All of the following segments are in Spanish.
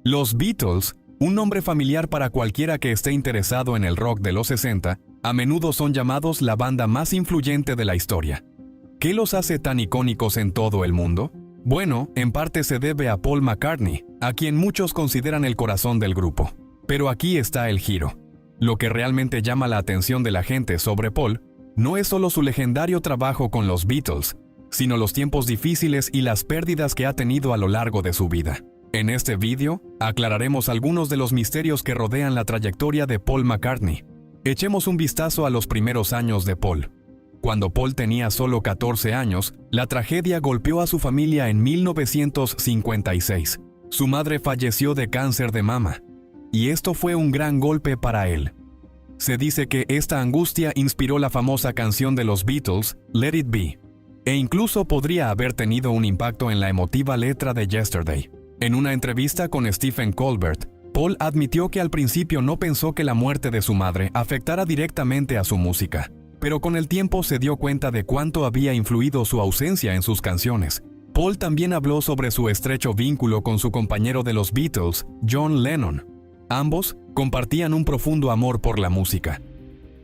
Los Beatles, un nombre familiar para cualquiera que esté interesado en el rock de los 60, a menudo son llamados la banda más influyente de la historia. ¿Qué los hace tan icónicos en todo el mundo? Bueno, en parte se debe a Paul McCartney, a quien muchos consideran el corazón del grupo. Pero aquí está el giro. Lo que realmente llama la atención de la gente sobre Paul no es solo su legendario trabajo con los Beatles, sino los tiempos difíciles y las pérdidas que ha tenido a lo largo de su vida. En este vídeo, aclararemos algunos de los misterios que rodean la trayectoria de Paul McCartney. Echemos un vistazo a los primeros años de Paul. Cuando Paul tenía solo 14 años, la tragedia golpeó a su familia en 1956. Su madre falleció de cáncer de mama, y esto fue un gran golpe para él. Se dice que esta angustia inspiró la famosa canción de los Beatles, Let It Be, e incluso podría haber tenido un impacto en la emotiva letra de Yesterday. En una entrevista con Stephen Colbert, Paul admitió que al principio no pensó que la muerte de su madre afectara directamente a su música, pero con el tiempo se dio cuenta de cuánto había influido su ausencia en sus canciones. Paul también habló sobre su estrecho vínculo con su compañero de los Beatles, John Lennon. Ambos compartían un profundo amor por la música,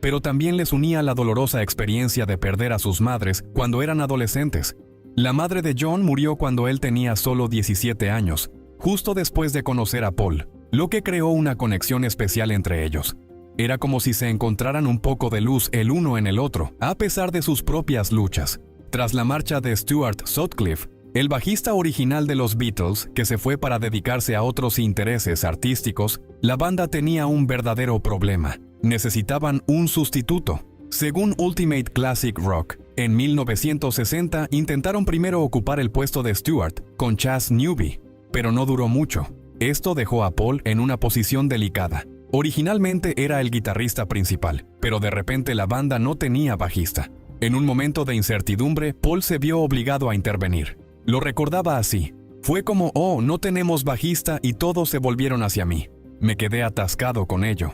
pero también les unía la dolorosa experiencia de perder a sus madres cuando eran adolescentes. La madre de John murió cuando él tenía solo 17 años, justo después de conocer a Paul, lo que creó una conexión especial entre ellos. Era como si se encontraran un poco de luz el uno en el otro, a pesar de sus propias luchas. Tras la marcha de Stuart Sutcliffe, el bajista original de los Beatles, que se fue para dedicarse a otros intereses artísticos, la banda tenía un verdadero problema. Necesitaban un sustituto. Según Ultimate Classic Rock, en 1960 intentaron primero ocupar el puesto de Stuart con Chas Newby, pero no duró mucho. Esto dejó a Paul en una posición delicada. Originalmente era el guitarrista principal, pero de repente la banda no tenía bajista. En un momento de incertidumbre, Paul se vio obligado a intervenir. Lo recordaba así: fue como, no tenemos bajista, y todos se volvieron hacia mí. Me quedé atascado con ello.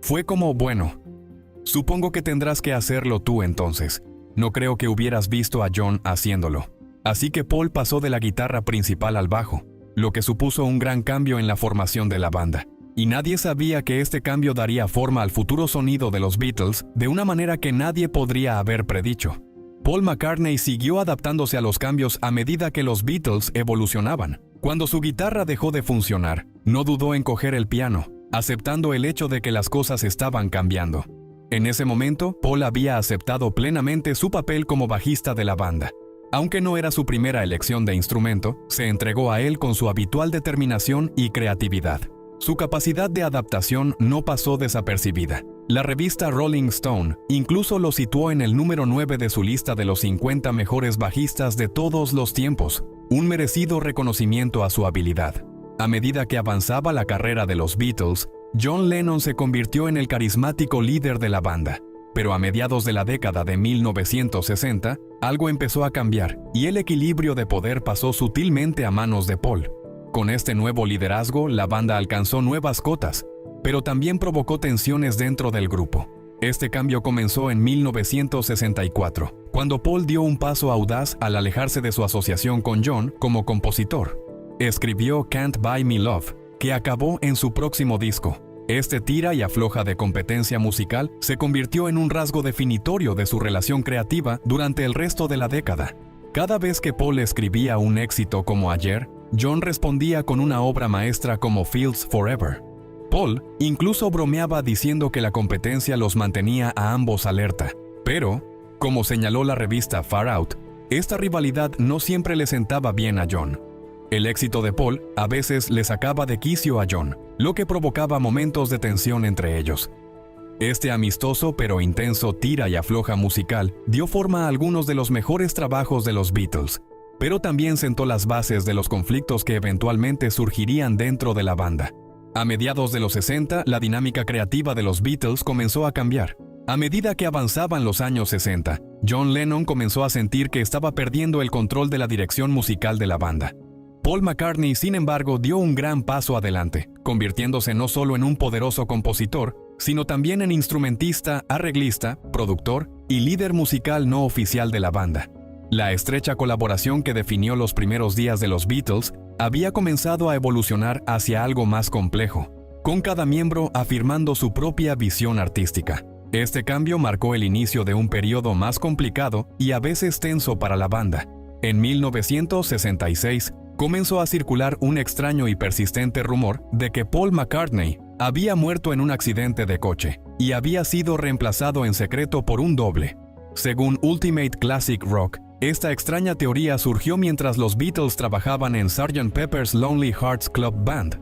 Fue como, bueno, supongo que tendrás que hacerlo tú entonces. No creo que hubieras visto a John haciéndolo. Así que Paul pasó de la guitarra principal al bajo, lo que supuso un gran cambio en la formación de la banda. Y nadie sabía que este cambio daría forma al futuro sonido de los Beatles de una manera que nadie podría haber predicho. Paul McCartney siguió adaptándose a los cambios a medida que los Beatles evolucionaban. Cuando su guitarra dejó de funcionar, no dudó en coger el piano, aceptando el hecho de que las cosas estaban cambiando. En ese momento, Paul había aceptado plenamente su papel como bajista de la banda. Aunque no era su primera elección de instrumento, se entregó a él con su habitual determinación y creatividad. Su capacidad de adaptación no pasó desapercibida. La revista Rolling Stone incluso lo situó en el número 9 de su lista de los 50 mejores bajistas de todos los tiempos, un merecido reconocimiento a su habilidad. A medida que avanzaba la carrera de los Beatles, John Lennon se convirtió en el carismático líder de la banda. Pero a mediados de la década de 1960, algo empezó a cambiar y el equilibrio de poder pasó sutilmente a manos de Paul. Con este nuevo liderazgo, la banda alcanzó nuevas cotas, pero también provocó tensiones dentro del grupo. Este cambio comenzó en 1964, cuando Paul dio un paso audaz al alejarse de su asociación con John como compositor. Escribió Can't Buy Me Love, que acabó en su próximo disco. Este tira y afloja de competencia musical se convirtió en un rasgo definitorio de su relación creativa durante el resto de la década. Cada vez que Paul escribía un éxito como Ayer, John respondía con una obra maestra como Fields Forever. Paul incluso bromeaba diciendo que la competencia los mantenía a ambos alerta. Pero, como señaló la revista Far Out, esta rivalidad no siempre le sentaba bien a John. El éxito de Paul a veces le sacaba de quicio a John, lo que provocaba momentos de tensión entre ellos. Este amistoso pero intenso tira y afloja musical dio forma a algunos de los mejores trabajos de los Beatles, pero también sentó las bases de los conflictos que eventualmente surgirían dentro de la banda. A mediados de los 60, la dinámica creativa de los Beatles comenzó a cambiar. A medida que avanzaban los años 60, John Lennon comenzó a sentir que estaba perdiendo el control de la dirección musical de la banda. Paul McCartney, sin embargo, dio un gran paso adelante, convirtiéndose no solo en un poderoso compositor, sino también en instrumentista, arreglista, productor y líder musical no oficial de la banda. La estrecha colaboración que definió los primeros días de los Beatles había comenzado a evolucionar hacia algo más complejo, con cada miembro afirmando su propia visión artística. Este cambio marcó el inicio de un periodo más complicado y a veces tenso para la banda. En 1966, comenzó a circular un extraño y persistente rumor de que Paul McCartney había muerto en un accidente de coche y había sido reemplazado en secreto por un doble. Según Ultimate Classic Rock, esta extraña teoría surgió mientras los Beatles trabajaban en Sgt. Pepper's Lonely Hearts Club Band.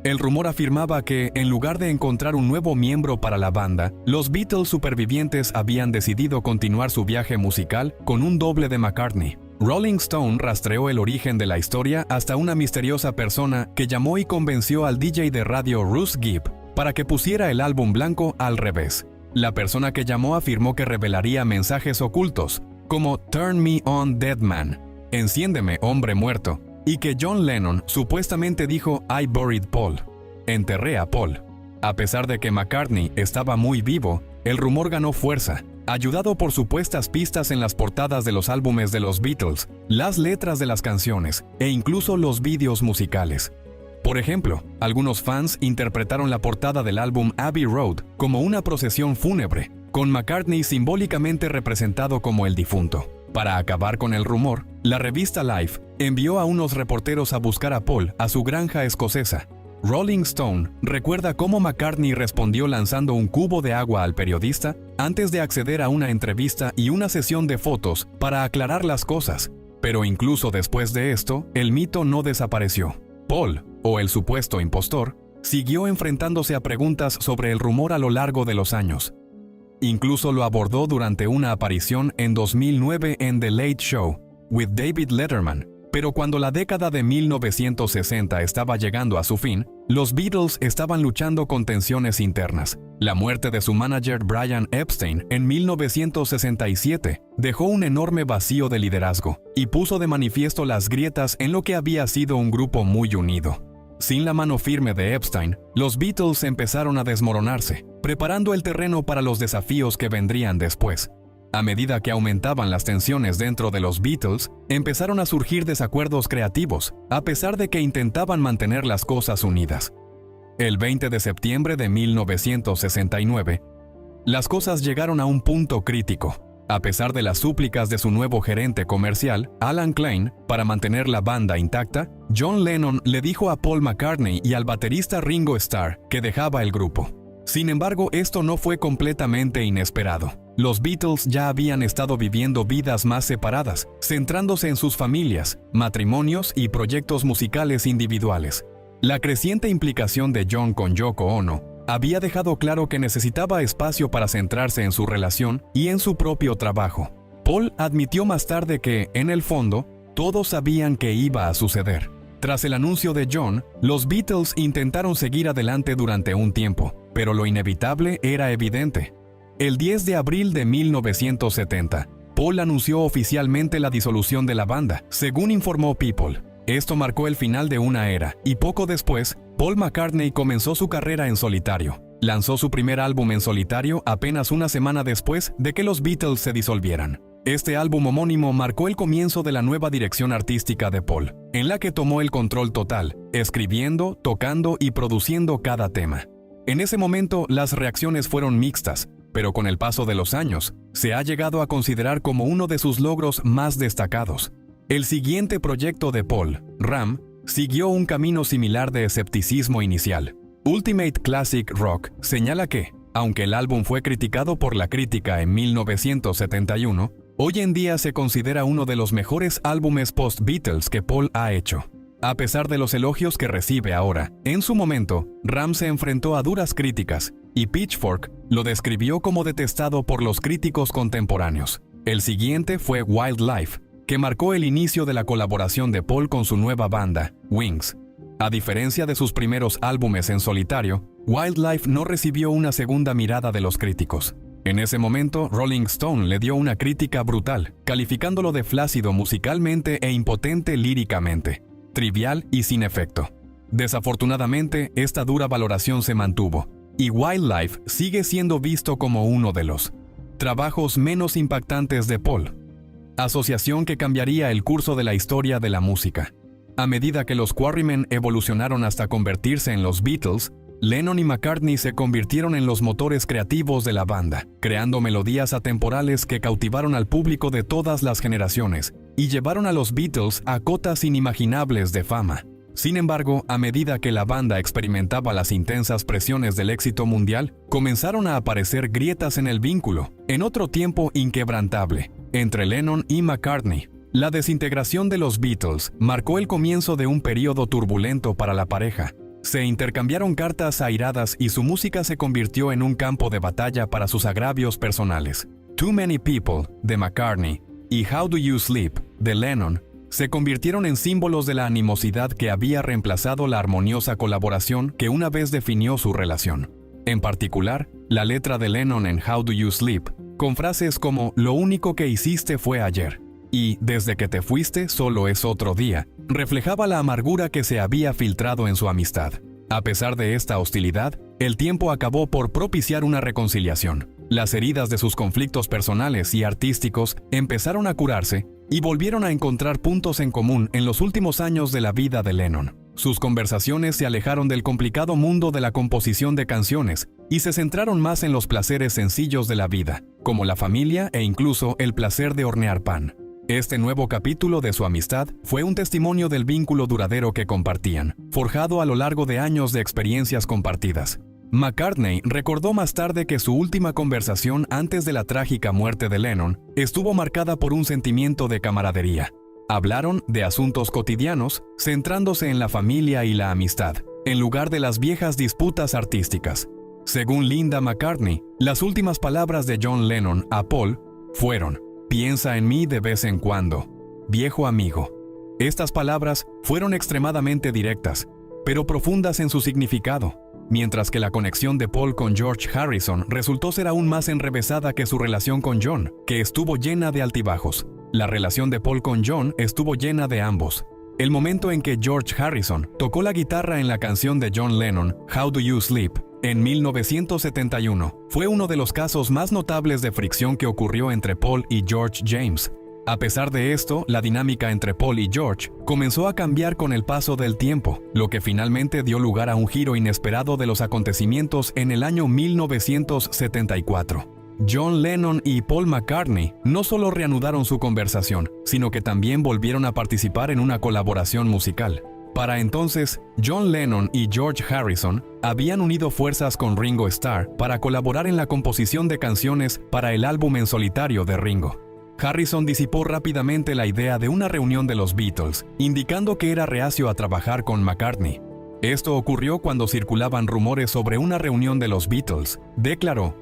El rumor afirmaba que, en lugar de encontrar un nuevo miembro para la banda, los Beatles supervivientes habían decidido continuar su viaje musical con un doble de McCartney. Rolling Stone rastreó el origen de la historia hasta una misteriosa persona que llamó y convenció al DJ de radio Russ Gibb para que pusiera el álbum blanco al revés. La persona que llamó afirmó que revelaría mensajes ocultos, como "Turn me on, dead man", "Enciéndeme, hombre muerto", y que John Lennon supuestamente dijo "I buried Paul", "Enterré a Paul". A pesar de que McCartney estaba muy vivo, el rumor ganó fuerza, ayudado por supuestas pistas en las portadas de los álbumes de los Beatles, las letras de las canciones e incluso los vídeos musicales. Por ejemplo, algunos fans interpretaron la portada del álbum Abbey Road como una procesión fúnebre, con McCartney simbólicamente representado como el difunto. Para acabar con el rumor, la revista Life envió a unos reporteros a buscar a Paul a su granja escocesa. Rolling Stone recuerda cómo McCartney respondió lanzando un cubo de agua al periodista antes de acceder a una entrevista y una sesión de fotos para aclarar las cosas. Pero incluso después de esto, el mito no desapareció. Paul, o el supuesto impostor, siguió enfrentándose a preguntas sobre el rumor a lo largo de los años. Incluso lo abordó durante una aparición en 2009 en The Late Show with David Letterman. Pero cuando la década de 1960 estaba llegando a su fin, los Beatles estaban luchando con tensiones internas. La muerte de su manager Brian Epstein en 1967 dejó un enorme vacío de liderazgo y puso de manifiesto las grietas en lo que había sido un grupo muy unido. Sin la mano firme de Epstein, los Beatles empezaron a desmoronarse, preparando el terreno para los desafíos que vendrían después. A medida que aumentaban las tensiones dentro de los Beatles, empezaron a surgir desacuerdos creativos, a pesar de que intentaban mantener las cosas unidas. El 20 de septiembre de 1969, las cosas llegaron a un punto crítico. A pesar de las súplicas de su nuevo gerente comercial, Alan Klein, para mantener la banda intacta, John Lennon le dijo a Paul McCartney y al baterista Ringo Starr que dejaba el grupo. Sin embargo, esto no fue completamente inesperado. Los Beatles ya habían estado viviendo vidas más separadas, centrándose en sus familias, matrimonios y proyectos musicales individuales. La creciente implicación de John con Yoko Ono había dejado claro que necesitaba espacio para centrarse en su relación y en su propio trabajo. Paul admitió más tarde que, en el fondo, todos sabían que iba a suceder. Tras el anuncio de John, los Beatles intentaron seguir adelante durante un tiempo, pero lo inevitable era evidente. El 10 de abril de 1970, Paul anunció oficialmente la disolución de la banda, según informó People. Esto marcó el final de una era, y poco después, Paul McCartney comenzó su carrera en solitario. Lanzó su primer álbum en solitario apenas una semana después de que los Beatles se disolvieran. Este álbum homónimo marcó el comienzo de la nueva dirección artística de Paul, en la que tomó el control total, escribiendo, tocando y produciendo cada tema. En ese momento, las reacciones fueron mixtas, pero con el paso de los años, se ha llegado a considerar como uno de sus logros más destacados. El siguiente proyecto de Paul, Ram, siguió un camino similar de escepticismo inicial. Ultimate Classic Rock señala que, aunque el álbum fue criticado por la crítica en 1971, hoy en día se considera uno de los mejores álbumes post-Beatles que Paul ha hecho. A pesar de los elogios que recibe ahora, en su momento, Ram se enfrentó a duras críticas, y Pitchfork lo describió como detestado por los críticos contemporáneos. El siguiente fue Wildlife, que marcó el inicio de la colaboración de Paul con su nueva banda, Wings. A diferencia de sus primeros álbumes en solitario, Wildlife no recibió una segunda mirada de los críticos. En ese momento, Rolling Stone le dio una crítica brutal, calificándolo de flácido musicalmente e impotente líricamente, trivial y sin efecto. Desafortunadamente, esta dura valoración se mantuvo, y Wildlife sigue siendo visto como uno de los trabajos menos impactantes de Paul. Asociación que cambiaría el curso de la historia de la música. A medida que los Quarrymen evolucionaron hasta convertirse en los Beatles, Lennon y McCartney se convirtieron en los motores creativos de la banda, creando melodías atemporales que cautivaron al público de todas las generaciones y llevaron a los Beatles a cotas inimaginables de fama. Sin embargo, a medida que la banda experimentaba las intensas presiones del éxito mundial, comenzaron a aparecer grietas en el vínculo, en otro tiempo inquebrantable, entre Lennon y McCartney. La desintegración de los Beatles marcó el comienzo de un periodo turbulento para la pareja. Se intercambiaron cartas airadas y su música se convirtió en un campo de batalla para sus agravios personales. Too Many People, de McCartney, y How Do You Sleep, de Lennon, se convirtieron en símbolos de la animosidad que había reemplazado la armoniosa colaboración que una vez definió su relación. En particular, la letra de Lennon en How Do You Sleep, con frases como «Lo único que hiciste fue ayer» y «Desde que te fuiste solo es otro día», reflejaba la amargura que se había filtrado en su amistad. A pesar de esta hostilidad, el tiempo acabó por propiciar una reconciliación. Las heridas de sus conflictos personales y artísticos empezaron a curarse y volvieron a encontrar puntos en común en los últimos años de la vida de Lennon. Sus conversaciones se alejaron del complicado mundo de la composición de canciones y se centraron más en los placeres sencillos de la vida, como la familia e incluso el placer de hornear pan. Este nuevo capítulo de su amistad fue un testimonio del vínculo duradero que compartían, forjado a lo largo de años de experiencias compartidas. McCartney recordó más tarde que su última conversación antes de la trágica muerte de Lennon estuvo marcada por un sentimiento de camaradería. Hablaron de asuntos cotidianos, centrándose en la familia y la amistad, en lugar de las viejas disputas artísticas. Según Linda McCartney, las últimas palabras de John Lennon a Paul fueron: «Piensa en mí de vez en cuando, viejo amigo». Estas palabras fueron extremadamente directas, pero profundas en su significado, mientras que la conexión de Paul con George Harrison resultó ser aún más enrevesada que su relación con John, que estuvo llena de altibajos. La relación de Paul con John estuvo llena de ambos. El momento en que George Harrison tocó la guitarra en la canción de John Lennon, How Do You Sleep, en 1971, fue uno de los casos más notables de fricción que ocurrió entre Paul y George James. A pesar de esto, la dinámica entre Paul y George comenzó a cambiar con el paso del tiempo, lo que finalmente dio lugar a un giro inesperado de los acontecimientos en el año 1974. John Lennon y Paul McCartney no solo reanudaron su conversación, sino que también volvieron a participar en una colaboración musical. Para entonces, John Lennon y George Harrison habían unido fuerzas con Ringo Starr para colaborar en la composición de canciones para el álbum en solitario de Ringo. Harrison disipó rápidamente la idea de una reunión de los Beatles, indicando que era reacio a trabajar con McCartney. Esto ocurrió cuando circulaban rumores sobre una reunión de los Beatles. Declaró: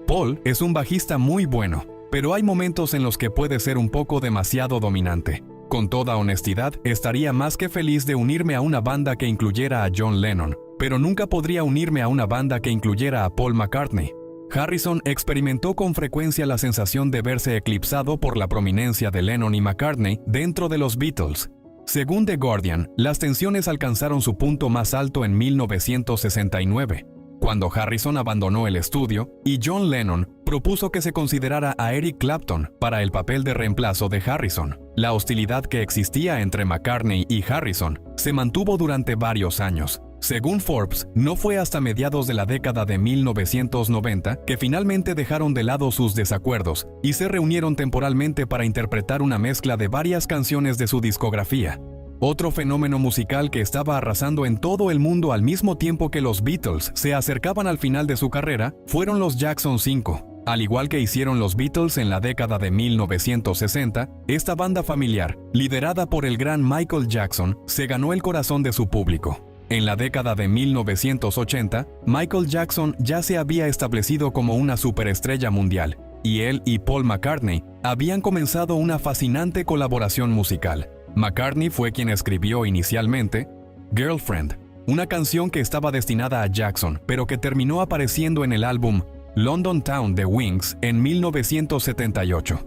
«Paul es un bajista muy bueno, pero hay momentos en los que puede ser un poco demasiado dominante. Con toda honestidad, estaría más que feliz de unirme a una banda que incluyera a John Lennon, pero nunca podría unirme a una banda que incluyera a Paul McCartney». Harrison experimentó con frecuencia la sensación de verse eclipsado por la prominencia de Lennon y McCartney dentro de los Beatles. Según The Guardian, las tensiones alcanzaron su punto más alto en 1969, cuando Harrison abandonó el estudio y John Lennon propuso que se considerara a Eric Clapton para el papel de reemplazo de Harrison. La hostilidad que existía entre McCartney y Harrison se mantuvo durante varios años. Según Forbes, no fue hasta mediados de la década de 1990 que finalmente dejaron de lado sus desacuerdos y se reunieron temporalmente para interpretar una mezcla de varias canciones de su discografía. Otro fenómeno musical que estaba arrasando en todo el mundo al mismo tiempo que los Beatles se acercaban al final de su carrera fueron los Jackson 5. Al igual que hicieron los Beatles en la década de 1960, esta banda familiar, liderada por el gran Michael Jackson, se ganó el corazón de su público. En la década de 1980, Michael Jackson ya se había establecido como una superestrella mundial, y él y Paul McCartney habían comenzado una fascinante colaboración musical. McCartney fue quien escribió inicialmente Girlfriend, una canción que estaba destinada a Jackson, pero que terminó apareciendo en el álbum London Town de Wings en 1978.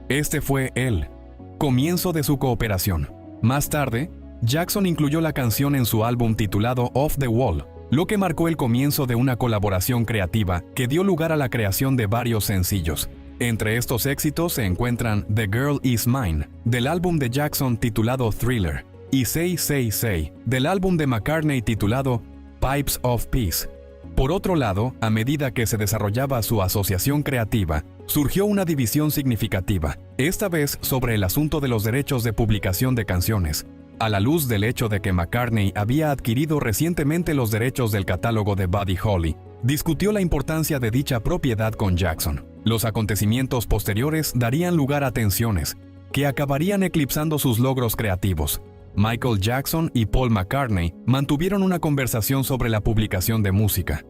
Este fue el comienzo de su cooperación. Más tarde, Jackson incluyó la canción en su álbum titulado Off the Wall, lo que marcó el comienzo de una colaboración creativa que dio lugar a la creación de varios sencillos. Entre estos éxitos se encuentran The Girl Is Mine, del álbum de Jackson titulado Thriller, y Say Say Say del álbum de McCartney titulado Pipes of Peace. Por otro lado, a medida que se desarrollaba su asociación creativa, surgió una división significativa, esta vez sobre el asunto de los derechos de publicación de canciones. A la luz del hecho de que McCartney había adquirido recientemente los derechos del catálogo de Buddy Holly, discutió la importancia de dicha propiedad con Jackson. Los acontecimientos posteriores darían lugar a tensiones, que acabarían eclipsando sus logros creativos. Michael Jackson y Paul McCartney mantuvieron una conversación sobre la publicación de música,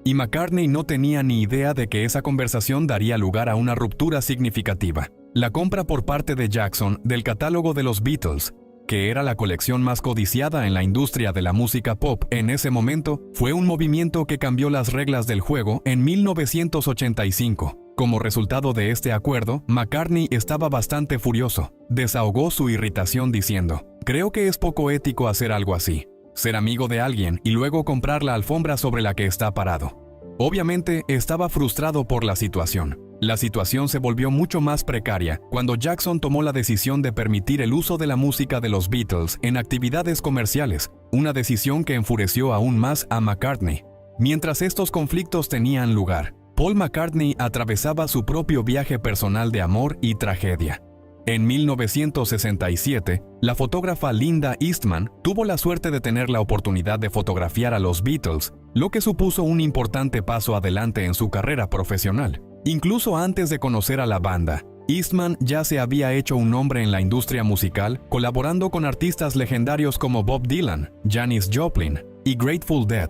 y McCartney no tenía ni idea de que esa conversación daría lugar a una ruptura significativa. La compra por parte de Jackson del catálogo de los Beatles, que era la colección más codiciada en la industria de la música pop en ese momento, fue un movimiento que cambió las reglas del juego en 1985. Como resultado de este acuerdo, McCartney estaba bastante furioso. Desahogó su irritación diciendo: "Creo que es poco ético hacer algo así. Ser amigo de alguien y luego comprar la alfombra sobre la que está parado". Obviamente, estaba frustrado por la situación. La situación se volvió mucho más precaria cuando Jackson tomó la decisión de permitir el uso de la música de los Beatles en actividades comerciales, una decisión que enfureció aún más a McCartney. Mientras estos conflictos tenían lugar, Paul McCartney atravesaba su propio viaje personal de amor y tragedia. En 1967, la fotógrafa Linda Eastman tuvo la suerte de tener la oportunidad de fotografiar a los Beatles, lo que supuso un importante paso adelante en su carrera profesional. Incluso antes de conocer a la banda, Eastman ya se había hecho un nombre en la industria musical, colaborando con artistas legendarios como Bob Dylan, Janis Joplin y Grateful Dead.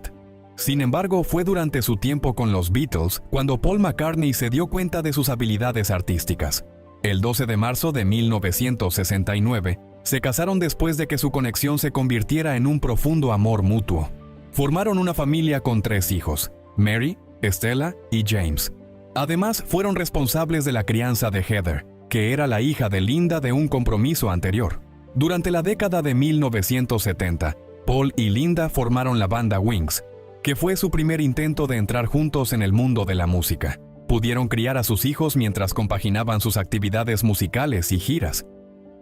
Sin embargo, fue durante su tiempo con los Beatles cuando Paul McCartney se dio cuenta de sus habilidades artísticas. El 12 de marzo de 1969, se casaron después de que su conexión se convirtiera en un profundo amor mutuo. Formaron una familia con 3 hijos, Mary, Stella y James. Además, fueron responsables de la crianza de Heather, que era la hija de Linda de un compromiso anterior. Durante la década de 1970, Paul y Linda formaron la banda Wings, que fue su primer intento de entrar juntos en el mundo de la música. Pudieron criar a sus hijos mientras compaginaban sus actividades musicales y giras.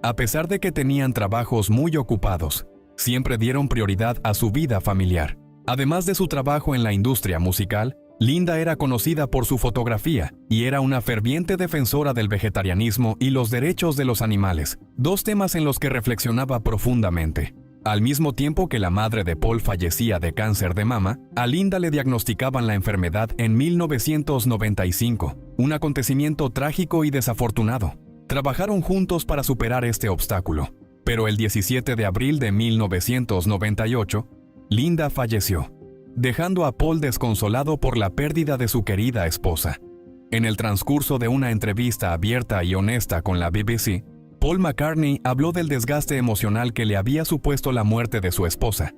A pesar de que tenían trabajos muy ocupados, siempre dieron prioridad a su vida familiar. Además de su trabajo en la industria musical, Linda era conocida por su fotografía y era una ferviente defensora del vegetarianismo y los derechos de los animales, 2 temas en los que reflexionaba profundamente. Al mismo tiempo que la madre de Paul fallecía de cáncer de mama, a Linda le diagnosticaban la enfermedad en 1995, un acontecimiento trágico y desafortunado. Trabajaron juntos para superar este obstáculo, pero el 17 de abril de 1998, Linda falleció, dejando a Paul desconsolado por la pérdida de su querida esposa. En el transcurso de una entrevista abierta y honesta con la BBC, Paul McCartney habló del desgaste emocional que le había supuesto la muerte de su esposa.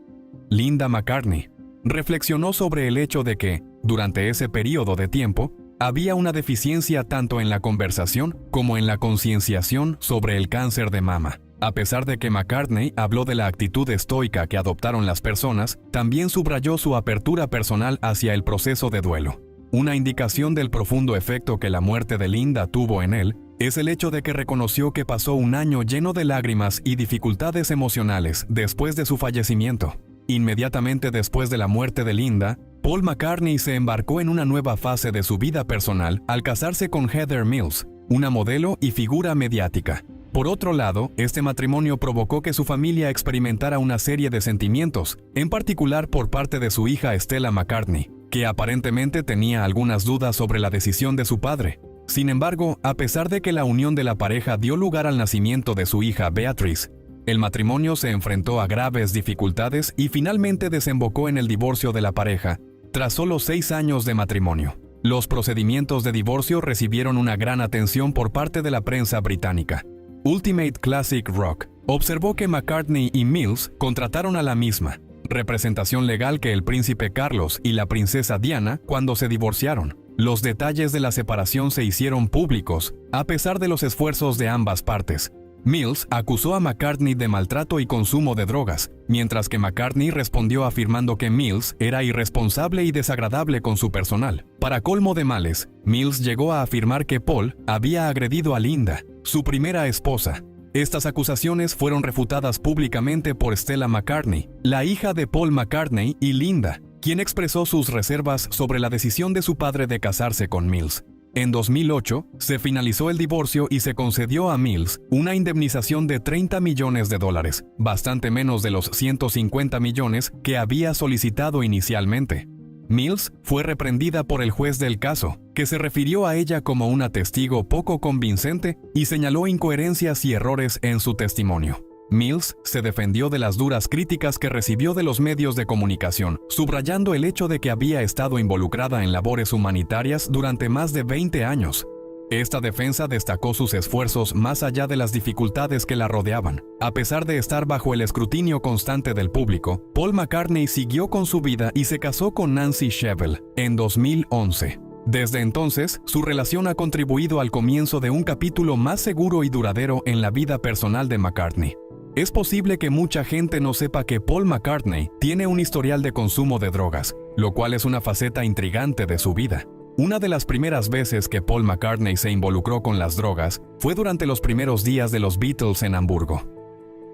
Linda McCartney reflexionó sobre el hecho de que, durante ese periodo de tiempo, había una deficiencia tanto en la conversación como en la concienciación sobre el cáncer de mama. A pesar de que McCartney habló de la actitud estoica que adoptaron las personas, también subrayó su apertura personal hacia el proceso de duelo. Una indicación del profundo efecto que la muerte de Linda tuvo en él es el hecho de que reconoció que pasó un año lleno de lágrimas y dificultades emocionales después de su fallecimiento. Inmediatamente después de la muerte de Linda, Paul McCartney se embarcó en una nueva fase de su vida personal al casarse con Heather Mills, una modelo y figura mediática. Por otro lado, este matrimonio provocó que su familia experimentara una serie de sentimientos, en particular por parte de su hija Stella McCartney, que aparentemente tenía algunas dudas sobre la decisión de su padre. Sin embargo, a pesar de que la unión de la pareja dio lugar al nacimiento de su hija Beatrice, el matrimonio se enfrentó a graves dificultades y finalmente desembocó en el divorcio de la pareja, tras solo 6 años de matrimonio. Los procedimientos de divorcio recibieron una gran atención por parte de la prensa británica. Ultimate Classic Rock observó que McCartney y Mills contrataron a la misma representación legal que el príncipe Carlos y la princesa Diana cuando se divorciaron. Los detalles de la separación se hicieron públicos, a pesar de los esfuerzos de ambas partes. Mills acusó a McCartney de maltrato y consumo de drogas, mientras que McCartney respondió afirmando que Mills era irresponsable y desagradable con su personal. Para colmo de males, Mills llegó a afirmar que Paul había agredido a Linda, su primera esposa. Estas acusaciones fueron refutadas públicamente por Stella McCartney, la hija de Paul McCartney y Linda, quien expresó sus reservas sobre la decisión de su padre de casarse con Mills. En 2008, se finalizó el divorcio y se concedió a Mills una indemnización de $30 millones, bastante menos de los 150 millones que había solicitado inicialmente. Mills fue reprendida por el juez del caso, que se refirió a ella como una testigo poco convincente y señaló incoherencias y errores en su testimonio. Mills se defendió de las duras críticas que recibió de los medios de comunicación, subrayando el hecho de que había estado involucrada en labores humanitarias durante más de 20 años. Esta defensa destacó sus esfuerzos más allá de las dificultades que la rodeaban. A pesar de estar bajo el escrutinio constante del público, Paul McCartney siguió con su vida y se casó con Nancy Shevell en 2011. Desde entonces, su relación ha contribuido al comienzo de un capítulo más seguro y duradero en la vida personal de McCartney. Es posible que mucha gente no sepa que Paul McCartney tiene un historial de consumo de drogas, lo cual es una faceta intrigante de su vida. Una de las primeras veces que Paul McCartney se involucró con las drogas fue durante los primeros días de los Beatles en Hamburgo.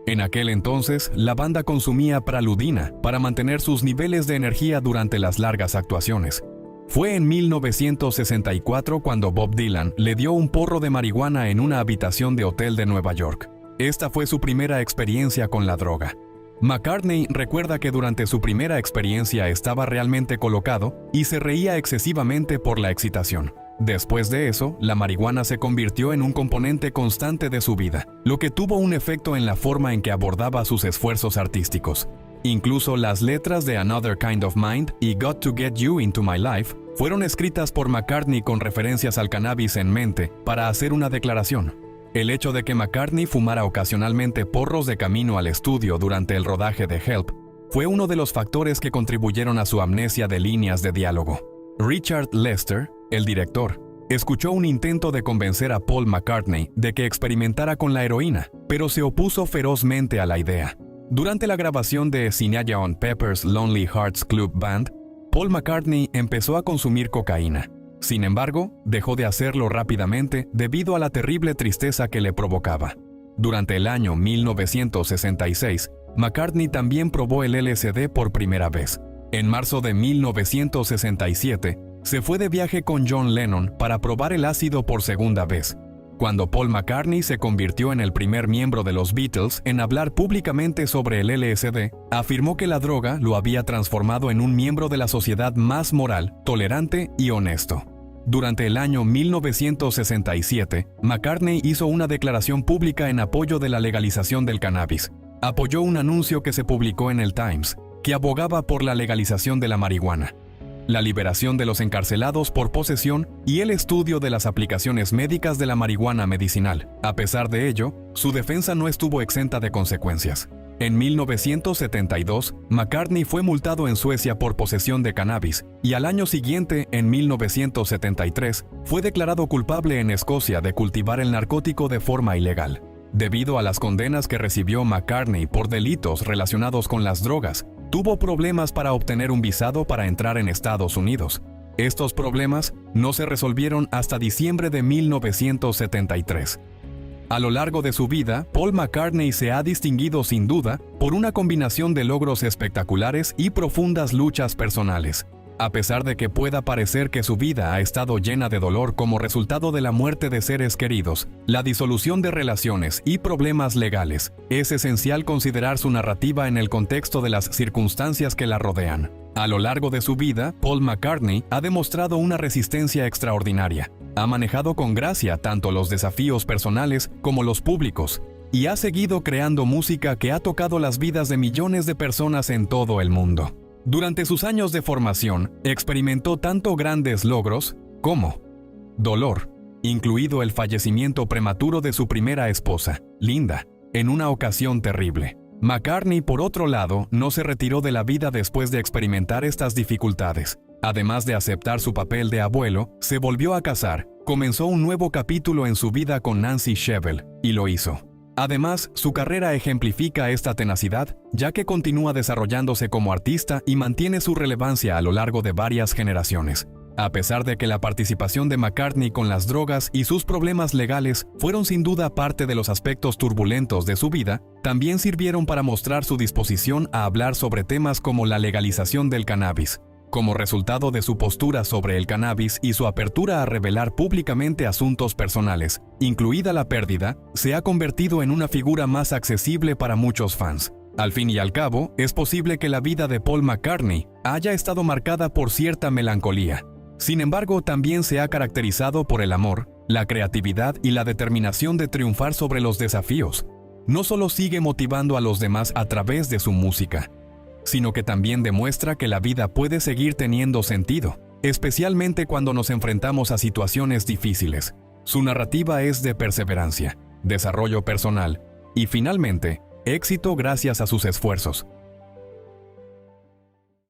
En aquel entonces, la banda consumía praludina para mantener sus niveles de energía durante las largas actuaciones. Fue en 1964 cuando Bob Dylan le dio un porro de marihuana en una habitación de hotel de Nueva York. Esta fue su primera experiencia con la droga. McCartney recuerda que durante su primera experiencia estaba realmente colocado y se reía excesivamente por la excitación. Después de eso, la marihuana se convirtió en un componente constante de su vida, lo que tuvo un efecto en la forma en que abordaba sus esfuerzos artísticos. Incluso las letras de Another Kind of Mind y Got to Get You Into My Life fueron escritas por McCartney con referencias al cannabis en mente para hacer una declaración. El hecho de que McCartney fumara ocasionalmente porros de camino al estudio durante el rodaje de Help fue uno de los factores que contribuyeron a su amnesia de líneas de diálogo. Richard Lester, el director, escuchó un intento de convencer a Paul McCartney de que experimentara con la heroína, pero se opuso ferozmente a la idea. Durante la grabación de Sgt. Pepper's Lonely Hearts Club Band, Paul McCartney empezó a consumir cocaína. Sin embargo, dejó de hacerlo rápidamente debido a la terrible tristeza que le provocaba. Durante el año 1966, McCartney también probó el LSD por primera vez. En marzo de 1967, se fue de viaje con John Lennon para probar el ácido por segunda vez. Cuando Paul McCartney se convirtió en el primer miembro de los Beatles en hablar públicamente sobre el LSD, afirmó que la droga lo había transformado en un miembro de la sociedad más moral, tolerante y honesto. Durante el año 1967, McCartney hizo una declaración pública en apoyo de la legalización del cannabis. Apoyó un anuncio que se publicó en el Times, que abogaba por la legalización de la marihuana, la liberación de los encarcelados por posesión y el estudio de las aplicaciones médicas de la marihuana medicinal. A pesar de ello, su defensa no estuvo exenta de consecuencias. En 1972, McCartney fue multado en Suecia por posesión de cannabis y al año siguiente, en 1973, fue declarado culpable en Escocia de cultivar el narcótico de forma ilegal. Debido a las condenas que recibió McCartney por delitos relacionados con las drogas, tuvo problemas para obtener un visado para entrar en Estados Unidos. Estos problemas no se resolvieron hasta diciembre de 1973. A lo largo de su vida, Paul McCartney se ha distinguido sin duda por una combinación de logros espectaculares y profundas luchas personales. A pesar de que pueda parecer que su vida ha estado llena de dolor como resultado de la muerte de seres queridos, la disolución de relaciones y problemas legales, es esencial considerar su narrativa en el contexto de las circunstancias que la rodean. A lo largo de su vida, Paul McCartney ha demostrado una resistencia extraordinaria. Ha manejado con gracia tanto los desafíos personales como los públicos, y ha seguido creando música que ha tocado las vidas de millones de personas en todo el mundo. Durante sus años de formación, experimentó tanto grandes logros como dolor, incluido el fallecimiento prematuro de su primera esposa, Linda, en una ocasión terrible. McCartney, por otro lado, no se retiró de la vida después de experimentar estas dificultades. Además de aceptar su papel de abuelo, se volvió a casar, comenzó un nuevo capítulo en su vida con Nancy Shevell, y lo hizo. Además, su carrera ejemplifica esta tenacidad, ya que continúa desarrollándose como artista y mantiene su relevancia a lo largo de varias generaciones. A pesar de que la participación de McCartney con las drogas y sus problemas legales fueron sin duda parte de los aspectos turbulentos de su vida, también sirvieron para mostrar su disposición a hablar sobre temas como la legalización del cannabis. Como resultado de su postura sobre el cannabis y su apertura a revelar públicamente asuntos personales, incluida la pérdida, se ha convertido en una figura más accesible para muchos fans. Al fin y al cabo, es posible que la vida de Paul McCartney haya estado marcada por cierta melancolía. Sin embargo, también se ha caracterizado por el amor, la creatividad y la determinación de triunfar sobre los desafíos. No solo sigue motivando a los demás a través de su música, sino que también demuestra que la vida puede seguir teniendo sentido, especialmente cuando nos enfrentamos a situaciones difíciles. Su narrativa es de perseverancia, desarrollo personal y, finalmente, éxito gracias a sus esfuerzos.